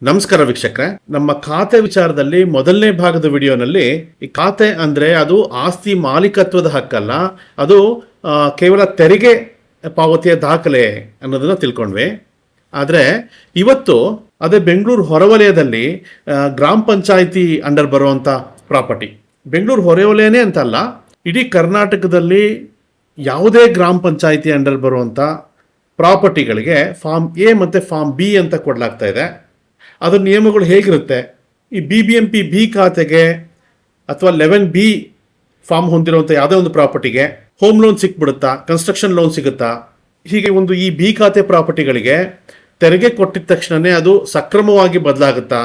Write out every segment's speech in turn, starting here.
ನಮಸ್ಕಾರ ವೀಕ್ಷಕರೇ, ನಮ್ಮ ಖಾತೆ ವಿಚಾರದಲ್ಲಿ ಮೊದಲನೇ ಭಾಗದ ವಿಡಿಯೋನಲ್ಲಿ ಈ ಖಾತೆ ಅಂದ್ರೆ ಅದು ಆಸ್ತಿ ಮಾಲೀಕತ್ವದ ಹಕ್ಕಲ್ಲ, ಅದು ಕೇವಲ ತೆರಿಗೆ ಪಾವತಿಯ ದಾಖಲೆ ಅನ್ನೋದನ್ನ ತಿಳ್ಕೊಂಡ್ವಿ. ಆದರೆ ಇವತ್ತು ಅದೇ ಬೆಂಗಳೂರು ಹೊರವಲಯದಲ್ಲಿ ಗ್ರಾಮ ಪಂಚಾಯಿತಿ ಅಂಡರ್ ಬರುವಂಥ ಪ್ರಾಪರ್ಟಿ, ಬೆಂಗಳೂರು ಹೊರವಲಯನೇ ಅಂತಲ್ಲ, ಇಡೀ ಕರ್ನಾಟಕದಲ್ಲಿ ಯಾವುದೇ ಗ್ರಾಮ ಪಂಚಾಯಿತಿ ಅಂಡರ್ ಬರುವಂಥ ಪ್ರಾಪರ್ಟಿಗಳಿಗೆ ಫಾರ್ಮ್ ಎ ಮತ್ತು ಫಾರ್ಮ್ ಬಿ ಅಂತ ಕೊಡಲಾಗ್ತಾ ಇದೆ. ಅದರ ನಿಯಮಗಳು ಹೇಗಿರುತ್ತೆ? ಈ BBMP ಬಿ ಖಾತೆಗೆ ಅಥವಾ 11B ಫಾರ್ಮ್ ಹೊಂದಿರುವಂಥ ಯಾವುದೇ ಒಂದು ಪ್ರಾಪರ್ಟಿಗೆ ಹೋಮ್ ಲೋನ್ ಸಿಕ್ಬಿಡುತ್ತಾ, ಕನ್ಸ್ಟ್ರಕ್ಷನ್ ಲೋನ್ ಸಿಗುತ್ತಾ? ಹೀಗೆ ಒಂದು ಈ ಬಿ ಖಾತೆ ಪ್ರಾಪರ್ಟಿಗಳಿಗೆ ತೆರಿಗೆ ಕೊಟ್ಟಿದ ತಕ್ಷಣವೇ ಅದು ಸಕ್ರಮವಾಗಿ ಬದಲಾಗುತ್ತಾ?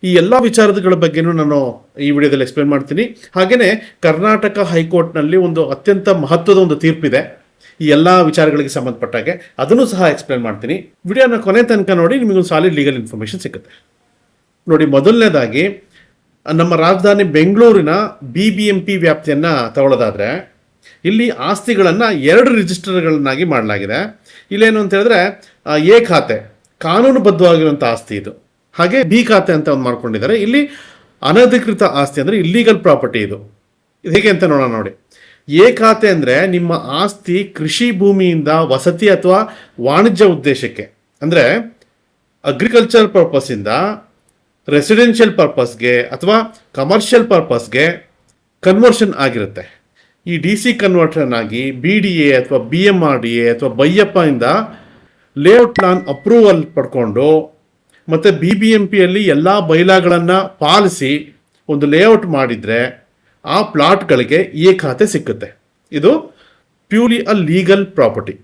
ಈ ಎಲ್ಲ ವಿಚಾರಗಳ ಬಗ್ಗೆನೂ ನಾನು ಈ ವಿಡಿಯೋದಲ್ಲಿ ಎಕ್ಸ್ಪ್ಲೇನ್ ಮಾಡ್ತೀನಿ. ಹಾಗೆಯೇ ಕರ್ನಾಟಕ ಹೈಕೋರ್ಟ್ನಲ್ಲಿ ಒಂದು ಅತ್ಯಂತ ಮಹತ್ವದ ಒಂದು ತೀರ್ಪಿದೆ ಈ ಎಲ್ಲ ವಿಚಾರಗಳಿಗೆ ಸಂಬಂಧಪಟ್ಟಾಗೆ, ಅದನ್ನು ಸಹ ಎಕ್ಸ್ಪ್ಲೇನ್ ಮಾಡ್ತೀನಿ. ವಿಡಿಯೋನ ಕೊನೆ ತನಕ ನೋಡಿ, ನಿಮಗೊಂದು ಸಾಲಿಡ್ ಲೀಗಲ್ ಇನ್ಫಾರ್ಮೇಷನ್ ಸಿಗುತ್ತೆ. ನೋಡಿ, ಮೊದಲನೇದಾಗಿ ನಮ್ಮ ರಾಜಧಾನಿ ಬೆಂಗಳೂರಿನ BBMP ವ್ಯಾಪ್ತಿಯನ್ನು ತಗೊಳ್ಳೋದಾದರೆ ಇಲ್ಲಿ ಆಸ್ತಿಗಳನ್ನು 2 ರಿಜಿಸ್ಟರ್ಗಳನ್ನಾಗಿ ಮಾಡಲಾಗಿದೆ. ಇಲ್ಲೇನು ಅಂತ ಹೇಳಿದ್ರೆ ಎ ಖಾತೆ ಕಾನೂನುಬದ್ಧವಾಗಿರುವಂಥ ಆಸ್ತಿ ಇದು, ಹಾಗೆ ಬಿ ಖಾತೆ ಅಂತ ಒಂದು ಮಾಡ್ಕೊಂಡಿದ್ದಾರೆ. ಇಲ್ಲಿ ಅನಧಿಕೃತ ಆಸ್ತಿ ಅಂದರೆ ಇಲ್ಲೀಗಲ್ ಪ್ರಾಪರ್ಟಿ. ಇದು ಹೇಗೆ ಅಂತ ನೋಡೋಣ. ನೋಡಿ, ಎ ಖಾತೆ ಅಂದರೆ ನಿಮ್ಮ ಆಸ್ತಿ ಕೃಷಿ ಭೂಮಿಯಿಂದ ವಸತಿ ಅಥವಾ ವಾಣಿಜ್ಯ ಉದ್ದೇಶಕ್ಕೆ, ಅಂದರೆ ಅಗ್ರಿಕಲ್ಚರ್ ಪರ್ಪಸ್ಸಿಂದ ರೆಸಿಡೆನ್ಷಿಯಲ್ ಪರ್ಪಸ್ಗೆ ಅಥವಾ ಕಮರ್ಷಿಯಲ್ ಪರ್ಪಸ್ಗೆ ಕನ್ವರ್ಷನ್ ಆಗಿರುತ್ತೆ. ಈ DC ಕನ್ವರ್ಷನ್ ಆಗಿ BDA ಅಥವಾ BMRDA ಅಥವಾ ಬೈಯಪ್ಪ ಇಂದ ಲೇಔಟ್ ಪ್ಲಾನ್ ಅಪ್ರೂವಲ್ ಪಡ್ಕೊಂಡು ಮತ್ತು BBMPಯಲ್ಲಿ ಎಲ್ಲ ಬೈಲಾಗಳನ್ನು ಪಾಲಿಸಿ ಒಂದು ಲೇಔಟ್ ಮಾಡಿದರೆ ಆ ಪ್ಲಾಟ್ಗಳಿಗೆ ಎ ಖಾತೆ ಸಿಕ್ಕುತ್ತೆ. ಇದು ಪ್ಯೂರ್ಲಿ ಅ ಲೀಗಲ್ ಪ್ರಾಪರ್ಟಿ,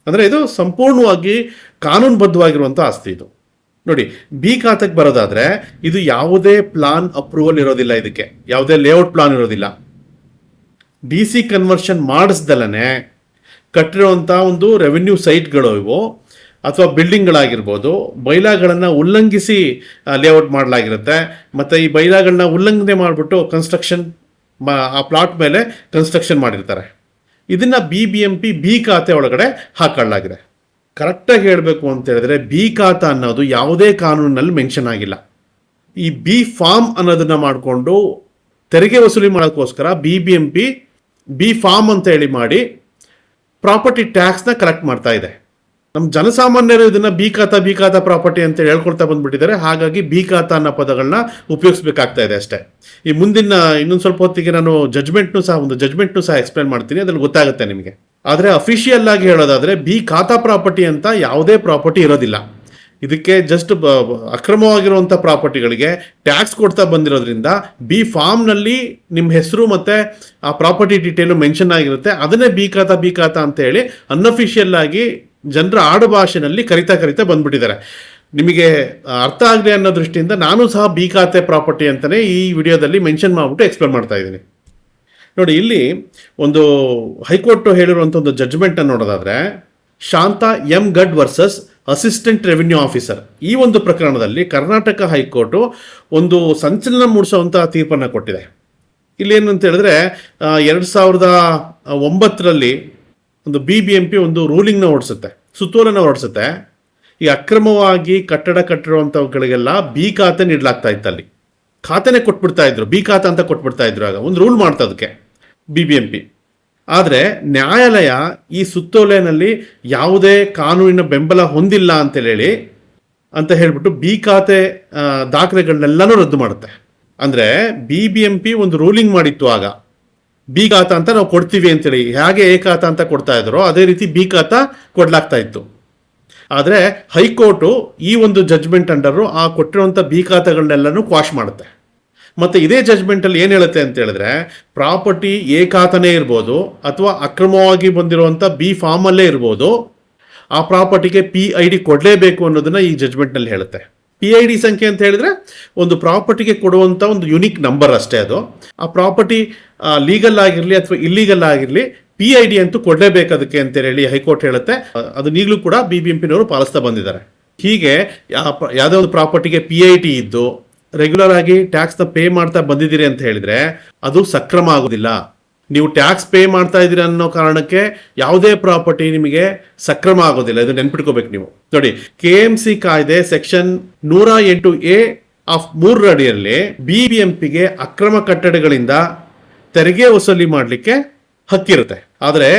ಅಂದರೆ ಇದು ಸಂಪೂರ್ಣವಾಗಿ ಕಾನೂನುಬದ್ಧವಾಗಿರುವಂಥ ಆಸ್ತಿ. ಇದು ನೋಡಿ, ಬಿ ಖಾತೆಗೆ ಬರೋದಾದರೆ ಇದು ಯಾವುದೇ ಪ್ಲಾನ್ ಅಪ್ರೂವಲ್ ಇರೋದಿಲ್ಲ, ಇದಕ್ಕೆ ಯಾವುದೇ ಲೇಔಟ್ ಪ್ಲಾನ್ ಇರೋದಿಲ್ಲ. DC ಕನ್ವರ್ಷನ್ ಮಾಡಿಸ್ದಲೇ ಕಟ್ಟಿರುವಂಥ ಒಂದು ರೆವಿನ್ಯೂ ಸೈಟ್ಗಳು ಇವು ಅಥವಾ ಬಿಲ್ಡಿಂಗ್ಗಳಾಗಿರ್ಬೋದು, ಬೈಲಾಗಳನ್ನು ಉಲ್ಲಂಘಿಸಿ ಲೇಔಟ್ ಮಾಡಲಾಗಿರುತ್ತೆ. ಮತ್ತು ಈ ಬೈಲಾಗಳನ್ನ ಉಲ್ಲಂಘನೆ ಮಾಡಿಬಿಟ್ಟು ಕನ್ಸ್ಟ್ರಕ್ಷನ್ ಆ ಪ್ಲಾಟ್ ಮೇಲೆ ಕನ್ಸ್ಟ್ರಕ್ಷನ್ ಮಾಡಿರ್ತಾರೆ. ಇದನ್ನು BBMP ಬಿ ಖಾತೆ ಒಳಗಡೆ ಹಾಕೊಳ್ಳಲಾಗಿದೆ. ಕರೆಕ್ಟಾಗಿ ಹೇಳಬೇಕು ಅಂತ ಹೇಳಿದ್ರೆ ಬಿ ಖಾತೆ ಅನ್ನೋದು ಯಾವುದೇ ಕಾನೂನಿನಲ್ಲಿ ಮೆನ್ಷನ್ ಆಗಿಲ್ಲ. ಈ ಬಿ ಫಾರ್ಮ್ ಅನ್ನೋದನ್ನು ಮಾಡಿಕೊಂಡು ತೆರಿಗೆ ವಸೂಲಿ ಮಾಡೋಕ್ಕೋಸ್ಕರ BBMP ಬಿ ಫಾರ್ಮ್ ಅಂತ ಹೇಳಿ ಮಾಡಿ ಪ್ರಾಪರ್ಟಿ ಟ್ಯಾಕ್ಸ್ನ ಕಲೆಕ್ಟ್ ಮಾಡ್ತಾ ಇದೆ. ನಮ್ಮ ಜನಸಾಮಾನ್ಯರು ಇದನ್ನು ಬಿ ಖಾತಾ ಪ್ರಾಪರ್ಟಿ ಅಂತ ಹೇಳ್ಕೊಳ್ತಾ ಬಂದ್ಬಿಟ್ಟಿದ್ದಾರೆ. ಹಾಗಾಗಿ ಬಿ ಖಾತಾ ಅನ್ನೋ ಪದಗಳನ್ನ ಉಪಯೋಗಿಸ್ಬೇಕಾಗ್ತಾ ಇದೆ ಅಷ್ಟೇ. ಈ ಮುಂದಿನ ಇನ್ನೊಂದು ಸ್ವಲ್ಪ ಹೊತ್ತಿಗೆ ನಾನು ಜಜ್ಮೆಂಟ್ನು ಸಹ ಎಕ್ಸ್ಪ್ಲೇನ್ ಮಾಡ್ತೀನಿ, ಅದ್ರಲ್ಲಿ ಗೊತ್ತಾಗುತ್ತೆ ನಿಮಗೆ. ಆದರೆ ಅಫಿಷಿಯಲ್ ಆಗಿ ಹೇಳೋದಾದರೆ ಬಿ ಖಾತಾ ಪ್ರಾಪರ್ಟಿ ಅಂತ ಯಾವುದೇ ಪ್ರಾಪರ್ಟಿ ಇರೋದಿಲ್ಲ. ಇದಕ್ಕೆ ಜಸ್ಟ್ ಅಕ್ರಮವಾಗಿರುವಂಥ ಪ್ರಾಪರ್ಟಿಗಳಿಗೆ ಟ್ಯಾಕ್ಸ್ ಕೊಡ್ತಾ ಬಂದಿರೋದ್ರಿಂದ ಬಿ ಫಾರ್ಮ್ನಲ್ಲಿ ನಿಮ್ಮ ಹೆಸರು ಮತ್ತು ಆ ಪ್ರಾಪರ್ಟಿ ಡೀಟೇಲು ಮೆನ್ಷನ್ ಆಗಿರುತ್ತೆ. ಅದನ್ನೇ ಬಿ ಖಾತಾ ಅಂತ ಹೇಳಿ ಅನ್ಅಫಿಷಿಯಲ್ ಆಗಿ ಜನರ ಆಡುಭಾಷೆನಲ್ಲಿ ಕರಿತಾ ಬಂದ್ಬಿಟ್ಟಿದ್ದಾರೆ. ನಿಮಗೆ ಅರ್ಥ ಆಗಲಿ ಅನ್ನೋ ದೃಷ್ಟಿಯಿಂದ ನಾನು ಸಹ ಬಿ ಖಾತೆ ಪ್ರಾಪರ್ಟಿ ಅಂತಲೇ ಈ ವಿಡಿಯೋದಲ್ಲಿ ಮೆನ್ಷನ್ ಮಾಡಿಬಿಟ್ಟು ಎಕ್ಸ್ಪ್ಲೇನ್ ಮಾಡ್ತಾ ಇದ್ದೀನಿ. ನೋಡಿ, ಇಲ್ಲಿ ಒಂದು ಹೈಕೋರ್ಟ್ ಹೇಳಿರುವಂಥ ಒಂದು ಜಡ್ಜ್ಮೆಂಟನ್ನು ನೋಡೋದಾದರೆ, Shanta M Gad versus assistant revenue officer, ಈ ಒಂದು ಪ್ರಕರಣದಲ್ಲಿ ಕರ್ನಾಟಕ ಹೈಕೋರ್ಟು ಒಂದು ಸಂಚಲನ ಮೂಡಿಸುವಂಥ ತೀರ್ಪನ್ನು ಕೊಟ್ಟಿದೆ. ಇಲ್ಲೇನು ಅಂತ ಹೇಳಿದ್ರೆ 2009ರಲ್ಲಿ ಒಂದು BBMP ಒಂದು ರೂಲಿಂಗ್ನ ಹೊರಡಿಸುತ್ತೆ, ಸುತ್ತೋಲನ ಹೊರಡಿಸುತ್ತೆ. ಈ ಅಕ್ರಮವಾಗಿ ಕಟ್ಟಡ ಕಟ್ಟಿರುವಂಥವುಗಳಿಗೆಲ್ಲ ಬಿ ಖಾತೆ ನೀಡಲಾಗ್ತಾ ಇತ್ತು. ಅಲ್ಲಿ ಖಾತೆನೇ ಕೊಟ್ಬಿಡ್ತಾ ಇದ್ರು, ಬಿ ಖಾತೆ ಅಂತ ಕೊಟ್ಬಿಡ್ತಾ ಇದ್ರು. ಆಗ ಒಂದು ರೂಲ್ ಮಾಡ್ತಾ ಅದಕ್ಕೆ BBMP. ಆದರೆ ನ್ಯಾಯಾಲಯ ಈ ಸುತ್ತೋಲೆನಲ್ಲಿ ಯಾವುದೇ ಕಾನೂನಿನ ಬೆಂಬಲ ಹೊಂದಿಲ್ಲ ಅಂತ ಹೇಳ್ಬಿಟ್ಟು ಬಿ ಖಾತೆ ದಾಖಲೆಗಳನ್ನೆಲ್ಲನೂ ರದ್ದು ಮಾಡುತ್ತೆ. ಅಂದರೆ BBMP ಒಂದು ರೂಲಿಂಗ್ ಮಾಡಿತ್ತು ಆಗ, ಬಿ ಖಾತಾ ಅಂತ ನಾವು ಕೊಡ್ತೀವಿ ಅಂತೇಳಿ. ಹೇಗೆ ಎ ಖಾತಾ ಅಂತ ಕೊಡ್ತಾ ಇದ್ರೋ ಅದೇ ರೀತಿ ಬಿ ಖಾತಾ ಕೊಡ್ಲಾಗ್ತಾ ಇತ್ತು. ಆದರೆ ಹೈಕೋರ್ಟು ಈ ಒಂದು ಜಡ್ಜ್ಮೆಂಟ್ ಅಂಡರು ಆ ಕೊಟ್ಟಿರುವಂಥ ಬಿ ಖಾತೆಗಳನ್ನೆಲ್ಲನೂ ಕ್ವಾಶ್ ಮಾಡುತ್ತೆ. ಮತ್ತು ಇದೇ ಜಡ್ಜ್ಮೆಂಟಲ್ಲಿ ಏನು ಹೇಳುತ್ತೆ ಅಂತ ಹೇಳಿದ್ರೆ, ಪ್ರಾಪರ್ಟಿ ಎ ಖಾತಾನೇ ಇರ್ಬೋದು ಅಥವಾ ಅಕ್ರಮವಾಗಿ ಬಂದಿರುವಂಥ ಬಿ ಫಾರ್ಮಲ್ಲೇ ಇರ್ಬೋದು, ಆ ಪ್ರಾಪರ್ಟಿಗೆ PID ಕೊಡಲೇಬೇಕು ಅನ್ನೋದನ್ನು ಈ ಜಡ್ಜ್ಮೆಂಟ್ನಲ್ಲಿ ಹೇಳುತ್ತೆ. PID ಸಂಖ್ಯೆ ಅಂತ ಹೇಳಿದ್ರೆ ಒಂದು ಪ್ರಾಪರ್ಟಿಗೆ ಕೊಡುವಂಥ ಒಂದು ಯುನಿಕ್ ನಂಬರ್ ಅಷ್ಟೇ. ಅದು ಆ ಪ್ರಾಪರ್ಟಿ ಲೀಗಲ್ ಆಗಿರಲಿ ಅಥವಾ ಇಲ್ಲೀಗಲ್ ಆಗಿರಲಿ PID ಅಂತೂ ಕೊಡಲೇಬೇಕು ಅದಕ್ಕೆ ಅಂತ ಹೇಳಿ ಹೈಕೋರ್ಟ್ ಹೇಳುತ್ತೆ. ಅದನ್ನ ಈಗಲೂ ಕೂಡ BBMPನವರು ಪಾಲಿಸ್ತಾ ಬಂದಿದ್ದಾರೆ. ಹೀಗೆ ಯಾವುದೇ ಒಂದು ಪ್ರಾಪರ್ಟಿಗೆ PID ಇದ್ದು ರೆಗ್ಯುಲರ್ ಆಗಿ ಟ್ಯಾಕ್ಸ್ನ ಪೇ ಮಾಡ್ತಾ ಬಂದಿದ್ದೀರಿ ಅಂತ ಹೇಳಿದ್ರೆ ಅದು ಸಕ್ರಮ ಆಗೋದಿಲ್ಲ. ನೀವು ಟ್ಯಾಕ್ಸ್ ಪೇ ಮಾಡ್ತಾ ಇದ್ದೀರಾ ಅನ್ನೋ ಕಾರಣಕ್ಕೆ ಯಾವುದೇ ಪ್ರಾಪರ್ಟಿ ನಿಮಗೆ ಸಕ್ರಮ ಆಗೋದಿಲ್ಲ. ಇದು ನೆನ್ಪಿಟ್ಕೋಬೇಕು ನೀವು. ನೋಡಿ, KMC ಕಾಯ್ದೆ ಸೆಕ್ಷನ್ 108A ಆಫ್ 3 ಅಡಿಯಲ್ಲಿ BBMPಗೆ ಅಕ್ರಮ ಕಟ್ಟಡಗಳಿಂದ ತೆರಿಗೆ ವಸೂಲಿ ಮಾಡಲಿಕ್ಕೆ ಹಕ್ಕಿರುತ್ತೆ. ಆದರೆ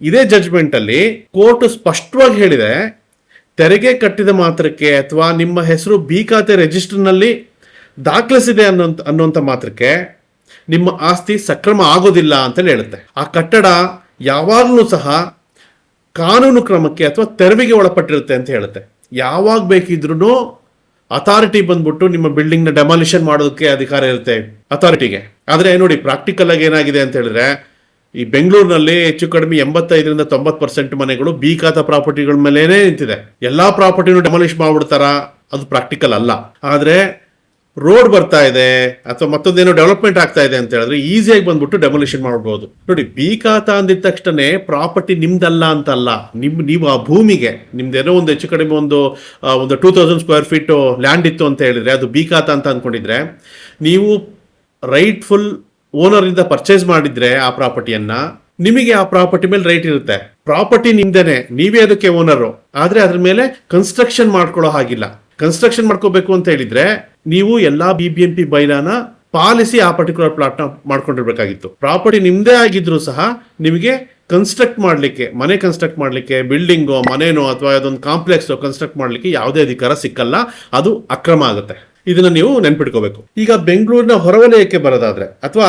ಇದೇ ಜಡ್ಜ್ಮೆಂಟ್ ಅಲ್ಲಿ ಕೋರ್ಟ್ ಸ್ಪಷ್ಟವಾಗಿ ಹೇಳಿದೆ, ತೆರಿಗೆ ಕಟ್ಟಿದ ಮಾತ್ರಕ್ಕೆ ಅಥವಾ ನಿಮ್ಮ ಹೆಸರು ಬಿ ಖಾತೆ ರಿಜಿಸ್ಟರ್ನಲ್ಲಿ ದಾಖಲಿಸಿದೆ ಅನ್ನುವಂಥ ಮಾತ್ರಕ್ಕೆ ನಿಮ್ಮ ಆಸ್ತಿ ಸಕ್ರಮ ಆಗೋದಿಲ್ಲ ಅಂತೇಳಿ ಹೇಳುತ್ತೆ. ಆ ಕಟ್ಟಡ ಯಾವಾಗಲೂ ಸಹ ಕಾನೂನು ಕ್ರಮಕ್ಕೆ ಅಥವಾ ತೆರವಿಗೆ ಒಳಪಟ್ಟಿರುತ್ತೆ ಅಂತ ಹೇಳುತ್ತೆ. ಯಾವಾಗ ಬೇಕಿದ್ರೂ ಅಥಾರಿಟಿ ಬಂದ್ಬಿಟ್ಟು ನಿಮ್ಮ ಬಿಲ್ಡಿಂಗ್ನ ಡೆಮಾಲಿಷನ್ ಮಾಡೋದಕ್ಕೆ ಅಧಿಕಾರ ಇರುತ್ತೆ ಅಥಾರಿಟಿಗೆ. ಆದರೆ ನೋಡಿ, ಪ್ರಾಕ್ಟಿಕಲ್ ಆಗಿ ಏನಾಗಿದೆ ಅಂತ ಹೇಳಿದ್ರೆ, ಈ ಬೆಂಗಳೂರಿನಲ್ಲಿ ಹೆಚ್ಚು ಕಡಿಮೆ 85ರಿಂದ 90% ಮನೆಗಳು ಬಿ ಖಾತಾ ಪ್ರಾಪರ್ಟಿಗಳ ಮೇಲೇನೆ ನಿಂತಿದೆ. ಎಲ್ಲಾ ಪ್ರಾಪರ್ಟಿನೂ ಡೆಮಾಲಿಷ್ ಮಾಡ್ಬಿಡ್ತಾರ? ಅದು ಪ್ರಾಕ್ಟಿಕಲ್ ಅಲ್ಲ. ಆದ್ರೆ ರೋಡ್ ಬರ್ತಾ ಇದೆ ಅಥವಾ ಮತ್ತೊಂದೇನೋ ಡೆವಲಪ್ಮೆಂಟ್ ಆಗ್ತಾ ಇದೆ ಅಂತ ಹೇಳಿದ್ರೆ ಈಸಿಯಾಗಿ ಬಂದ್ಬಿಟ್ಟು ಡೆಮಾಲಿಷನ್ ಮಾಡ್ಬೋದು. ನೋಡಿ, ಬಿ ಖಾತಾ ಅಂದಿದ ತಕ್ಷಣ ಪ್ರಾಪರ್ಟಿ ನಿಮ್ದಲ್ಲ ಅಂತ ಅಲ್ಲ. ನೀವು ಆ ಭೂಮಿಗೆ ನಿಮ್ದೇನೋ ಒಂದು ಹೆಚ್ಚು ಕಡಿಮೆ ಒಂದು 2000 ಸ್ಕ್ವೇರ್ ಫೀಟ್ ಲ್ಯಾಂಡ್ ಇತ್ತು ಅಂತ ಹೇಳಿದ್ರೆ ಅದು ಬಿ ಖಾತಾ ಅಂತ ಅಂದ್ಕೊಂಡಿದ್ರೆ, ನೀವು ರೈಟ್ಫುಲ್ ಓನರ್ ಇಂದ ಪರ್ಚೇಸ್ ಮಾಡಿದ್ರೆ ಆ ಪ್ರಾಪರ್ಟಿಯನ್ನ, ನಿಮಗೆ ಆ ಪ್ರಾಪರ್ಟಿ ಮೇಲೆ ರೈಟ್ ಇರುತ್ತೆ. ಪ್ರಾಪರ್ಟಿ ನಿಮ್ದೇನೆ, ನೀವೇ ಅದಕ್ಕೆ ಓನರು. ಆದ್ರೆ ಅದ್ರ ಮೇಲೆ ಕನ್ಸ್ಟ್ರಕ್ಷನ್ ಮಾಡ್ಕೊಳ್ಳೋ ಹಾಗಿಲ್ಲ. ಕನ್ಸ್ಟ್ರಕ್ಷನ್ ಮಾಡ್ಕೋಬೇಕು ಅಂತ ಹೇಳಿದ್ರೆ ನೀವು ಎಲ್ಲಾ BBMP ಬೈಲಾನ ಪಾಲಿಸಿ ಆ ಪರ್ಟಿಕ್ಯುಲರ್ ಪ್ಲಾಟ್ ನ ಮಾಡ್ಕೊಂಡಿರ್ಬೇಕಾಗಿತ್ತು. ಪ್ರಾಪರ್ಟಿ ನಿಮ್ದೇ ಆಗಿದ್ರು ಸಹ ನಿಮಗೆ ಕನ್ಸ್ಟ್ರಕ್ಟ್ ಮಾಡ್ಲಿಕ್ಕೆ, ಮನೆ ಕನ್ಸ್ಟ್ರಕ್ಟ್ ಮಾಡ್ಲಿಕ್ಕೆ, ಬಿಲ್ಡಿಂಗೋ ಮನೇನೋ ಅಥವಾ ಅದೊಂದು ಕಾಂಪ್ಲೆಕ್ಸ್ ಕನ್ಸ್ಟ್ರಕ್ಟ್ ಮಾಡ್ಲಿಕ್ಕೆ ಯಾವುದೇ ಅಧಿಕಾರ ಸಿಕ್ಕಲ್ಲ. ಅದು ಅಕ್ರಮ ಆಗುತ್ತೆ. ಇದನ್ನ ನೀವು ನೆನ್ಪಿಟ್ಕೋಬೇಕು. ಈಗ ಬೆಂಗಳೂರಿನ ಹೊರವಲಯಕ್ಕೆ ಬರೋದಾದ್ರೆ ಅಥವಾ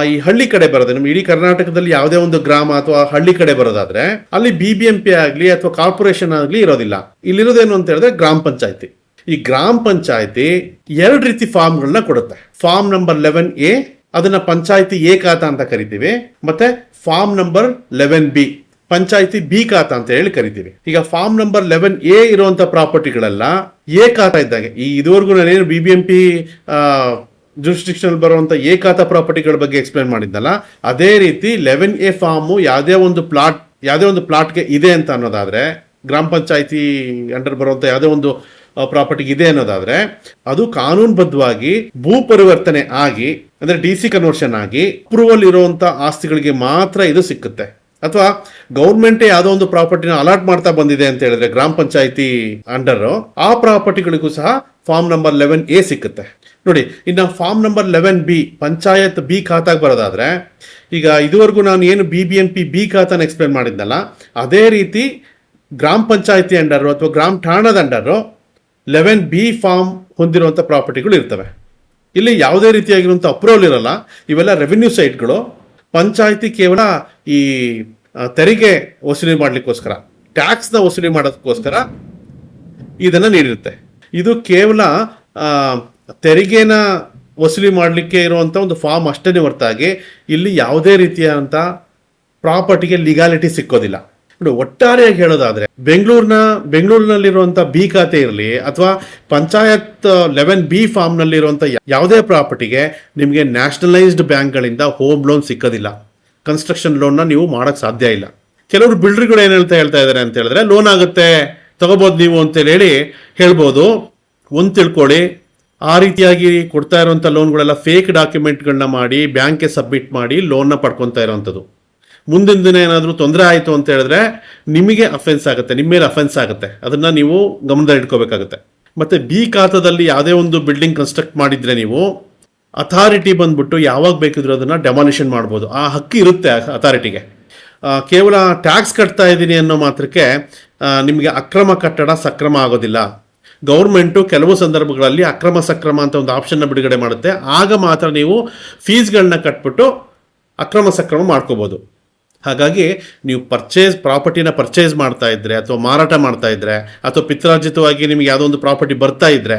ಈ ಹಳ್ಳಿ ಕಡೆ ಬರೋದು, ನಮ್ಮ ಇಡೀ ಕರ್ನಾಟಕದಲ್ಲಿ ಯಾವುದೇ ಒಂದು ಗ್ರಾಮ ಅಥವಾ ಹಳ್ಳಿ ಕಡೆ ಬರೋದಾದ್ರೆ ಅಲ್ಲಿ BBMP ಆಗ್ಲಿ ಅಥವಾ ಕಾರ್ಪೊರೇಷನ್ ಆಗ್ಲಿ ಇರೋದಿಲ್ಲ. ಇಲ್ಲಿರೋದೇನು ಅಂತ ಹೇಳಿದ್ರೆ ಗ್ರಾಮ ಪಂಚಾಯತಿ. ಈ ಗ್ರಾಮ ಪಂಚಾಯತಿ 2 ರೀತಿ ಫಾರ್ಮ್ಗಳನ್ನ ಕೊಡುತ್ತೆ. ಫಾರ್ಮ್ ನಂಬರ್ 11A, ಅದನ್ನ ಪಂಚಾಯತಿ ಎ ಖಾತಾ ಅಂತ ಕರಿತೀವಿ. ಮತ್ತೆ ಫಾರ್ಮ್ ನಂಬರ್ 11B, ಪಂಚಾಯತಿ ಬಿ ಖಾತಾ ಅಂತ ಹೇಳಿ ಕರಿತೀವಿ. ಈಗ ಫಾರ್ಮ್ ನಂಬರ್ 11A ಇರುವಂತ ಪ್ರಾಪರ್ಟಿಗಳೆಲ್ಲ ಎ ಖಾತಾ ಇದ್ದಾಗೆ. ಈ ಇದುವರೆಗೂ ನಾನೇನು BBMP ಜುರಿಸ್ಡಿಕ್ಷನ್ ಬರುವಂತ ಎ ಖಾತಾ ಪ್ರಾಪರ್ಟಿಗಳ ಬಗ್ಗೆ ಎಕ್ಸ್ಪ್ಲೈನ್ ಮಾಡಿದ್ದಲ್ಲ, ಅದೇ ರೀತಿ 11A ಫಾರ್ಮು ಯಾವುದೇ ಒಂದು ಪ್ಲಾಟ್ಗೆ ಇದೆ ಅಂತ ಅನ್ನೋದಾದ್ರೆ, ಗ್ರಾಮ ಪಂಚಾಯತಿ ಅಂಡರ್ ಬರುವಂತ ಯಾವುದೇ ಒಂದು ಪ್ರಾಪರ್ಟಿಗೆ ಇದೆ ಅನ್ನೋದಾದ್ರೆ ಅದು ಕಾನೂನುಬದ್ಧವಾಗಿ ಭೂ ಪರಿವರ್ತನೆ ಆಗಿ, ಅಂದ್ರೆ DC ಕನ್ವರ್ಷನ್ ಆಗಿ ಅಪ್ರೂವಲ್ ಇರುವಂತ ಆಸ್ತಿಗಳಿಗೆ ಮಾತ್ರ ಇದು ಸಿಕ್ಕುತ್ತೆ. ಅಥವಾ ಗೌರ್ಮೆಂಟ್ ಯಾವುದೋ ಒಂದು ಪ್ರಾಪರ್ಟಿನ ಅಲಾಟ್ ಮಾಡ್ತಾ ಬಂದಿದೆ ಅಂತ ಹೇಳಿದ್ರೆ ಗ್ರಾಮ ಪಂಚಾಯತಿ ಅಂಡರ್, ಆ ಪ್ರಾಪರ್ಟಿಗಳಿಗೂ ಸಹ ಫಾರ್ಮ್ ನಂಬರ್ 11A ಸಿಕ್ಕುತ್ತೆ. ನೋಡಿ, ಇನ್ನು form number 11B panchayat B ಖಾತಾಗೆ ಬರೋದಾದ್ರೆ, ಈಗ ಇದುವರೆಗೂ ನಾನು ಏನು BBMP ಬಿ ಖಾತಾನ ಎಕ್ಸ್ಪ್ಲೇನ್ ಮಾಡಿದ್ನಲ್ಲ, ಅದೇ ರೀತಿ ಗ್ರಾಮ ಪಂಚಾಯತಿ ಅಂಡರು ಅಥವಾ ಗ್ರಾಮ ಠಾಣದ ಅಂಡರು 11B ಫಾರ್ಮ್ ಹೊಂದಿರುವಂಥ ಪ್ರಾಪರ್ಟಿಗಳು ಇರ್ತವೆ. ಇಲ್ಲಿ ಯಾವುದೇ ರೀತಿಯಾಗಿರುವಂಥ ಅಪ್ರೂವಲ್ ಇರಲ್ಲ. ಇವೆಲ್ಲ ರೆವಿನ್ಯೂ ಸೈಟ್ಗಳು. ಪಂಚಾಯತಿ ಕೇವಲ ಈ ತೆರಿಗೆ ವಸೂಲಿ ಮಾಡಲಿಕ್ಕೋಸ್ಕರ, ಟ್ಯಾಕ್ಸ್ನ ವಸೂಲಿ ಮಾಡೋದಕ್ಕೋಸ್ಕರ ಇದನ್ನು ನೀಡಿರುತ್ತೆ. ಇದು ಕೇವಲ ತೆರಿಗೆನ ವಸೂಲಿ ಮಾಡಲಿಕ್ಕೆ ಇರುವಂಥ ಒಂದು ಫಾರ್ಮ್ ಅಷ್ಟೇ ಹೊರತಾಗಿ ಇಲ್ಲಿ ಯಾವುದೇ ರೀತಿಯಾದಂಥ ಪ್ರಾಪರ್ಟಿಗೆ ಲೀಗಾಲಿಟಿ ಸಿಕ್ಕೋದಿಲ್ಲ. ನೋಡಿ, ಒಟ್ಟಾರೆಯಾಗಿ ಹೇಳೋದಾದ್ರೆ ಬೆಂಗಳೂರಿನಲ್ಲಿರುವಂಥ ಬಿ ಖಾತೆ ಇರಲಿ ಅಥವಾ ಪಂಚಾಯತ್ 11B ಫಾರ್ಮ್ನಲ್ಲಿರುವಂಥ ಯಾವುದೇ ಪ್ರಾಪರ್ಟಿಗೆ ನಿಮಗೆ ನ್ಯಾಷನಲೈಸ್ಡ್ ಬ್ಯಾಂಕ್ಗಳಿಂದ ಹೋಮ್ ಲೋನ್ ಸಿಕ್ಕೋದಿಲ್ಲ. ಕನ್ಸ್ಟ್ರಕ್ಷನ್ ಲೋನ್ನ ನೀವು ಮಾಡೋಕ್ಕೆ ಸಾಧ್ಯ ಇಲ್ಲ. ಕೆಲವರು ಬಿಲ್ಡರ್ಗಳು ಏನು ಹೇಳ್ತಾ ಇದ್ದಾರೆ ಅಂತ ಹೇಳಿದ್ರೆ, ಲೋನ್ ಆಗುತ್ತೆ ತಗೋಬೋದು ನೀವು ಅಂತೇಳಿ ಹೇಳ್ಬೋದು. ಒಂದು ತಿಳ್ಕೊಳ್ಳಿ, ಆ ರೀತಿಯಾಗಿ ಕೊಡ್ತಾ ಇರುವಂಥ ಲೋನ್ಗಳೆಲ್ಲ ಫೇಕ್ ಡಾಕ್ಯುಮೆಂಟ್ಗಳನ್ನ ಮಾಡಿ ಬ್ಯಾಂಕ್ಗೆ ಸಬ್ಮಿಟ್ ಮಾಡಿ ಲೋನ್ನ ಪಡ್ಕೊತಾ ಇರೋವಂಥದ್ದು. ಮುಂದಿನ ದಿನ ಏನಾದರೂ ತೊಂದರೆ ಆಯಿತು ಅಂತ ಹೇಳಿದ್ರೆ ನಿಮಗೆ ಅಫೆನ್ಸ್ ಆಗುತ್ತೆ, ನಿಮ್ಮ ಮೇಲೆ ಅಫೆನ್ಸ್ ಆಗುತ್ತೆ. ಅದನ್ನು ನೀವು ಗಮನದಲ್ಲಿ ಇಟ್ಕೋಬೇಕಾಗುತ್ತೆ. ಮತ್ತು ಬಿ ಖಾತಾದಲ್ಲಿ ಯಾವುದೇ ಒಂದು ಬಿಲ್ಡಿಂಗ್ ಕನ್ಸ್ಟ್ರಕ್ಟ್ ಮಾಡಿದರೆ ನೀವು ಅಥಾರಿಟಿ ಬಂದ್ಬಿಟ್ಟು ಯಾವಾಗ ಬೇಕಿದ್ರು ಅದನ್ನು ಡೆಮಾಲಿಷನ್ ಮಾಡ್ಬೋದು. ಆ ಹಕ್ಕು ಇರುತ್ತೆ ಅಥಾರಿಟಿಗೆ. ಕೇವಲ ಟ್ಯಾಕ್ಸ್ ಕಟ್ತಾ ಇದ್ದೀನಿ ಅನ್ನೋ ಮಾತ್ರಕ್ಕೆ ನಿಮಗೆ ಅಕ್ರಮ ಕಟ್ಟಡ ಸಕ್ರಮ ಆಗೋದಿಲ್ಲ. ಗೌರ್ಮೆಂಟು ಕೆಲವು ಸಂದರ್ಭಗಳಲ್ಲಿ ಅಕ್ರಮ ಸಕ್ರಮ ಅಂತ ಒಂದು ಆಪ್ಷನ್ನ ಬಿಡುಗಡೆ ಮಾಡುತ್ತೆ. ಆಗ ಮಾತ್ರ ನೀವು ಫೀಸ್ಗಳನ್ನ ಕಟ್ಬಿಟ್ಟು ಅಕ್ರಮ ಸಕ್ರಮ ಮಾಡ್ಕೋಬೋದು. ಹಾಗಾಗಿ ನೀವು ಪ್ರಾಪರ್ಟಿನ ಪರ್ಚೇಸ್ ಮಾಡ್ತಾ ಇದ್ರೆ ಅಥವಾ ಮಾರಾಟ ಮಾಡ್ತಾ ಇದ್ರೆ ಅಥವಾ ಪಿತ್ರಾರ್ಜಿತವಾಗಿ ನಿಮಗೆ ಯಾವುದೋ ಒಂದು ಪ್ರಾಪರ್ಟಿ ಬರ್ತಾ ಇದ್ರೆ,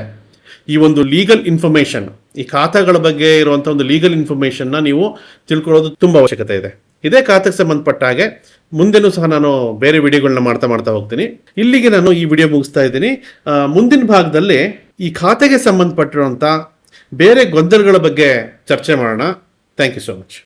ಈ ಒಂದು ಲೀಗಲ್ ಇನ್ಫಾರ್ಮೇಷನ್, ಈ ಖಾತಾಗಳ ಬಗ್ಗೆ ಇರುವಂಥ ಒಂದು ಲೀಗಲ್ ಇನ್ಫಾರ್ಮೇಷನ್ನ ನೀವು ತಿಳ್ಕೊಳ್ಳೋದು ತುಂಬ ಅವಶ್ಯಕತೆ ಇದೆ. ಇದೇ ಖಾತೆಗೆ ಸಂಬಂಧಪಟ್ಟ ಹಾಗೆ ಮುಂದೆನೂ ಸಹ ನಾನು ಬೇರೆ ವಿಡಿಯೋಗಳನ್ನ ಮಾಡ್ತಾ ಹೋಗ್ತೀನಿ. ಇಲ್ಲಿಗೆ ನಾನು ಈ ವಿಡಿಯೋ ಮುಗಿಸ್ತಾ ಇದ್ದೀನಿ. ಮುಂದಿನ ಭಾಗದಲ್ಲಿ ಈ ಖಾತೆಗೆ ಸಂಬಂಧಪಟ್ಟಿರುವಂಥ ಬೇರೆ ಗೊಂದಲಗಳ ಬಗ್ಗೆ ಚರ್ಚೆ ಮಾಡೋಣ. Thank you so much.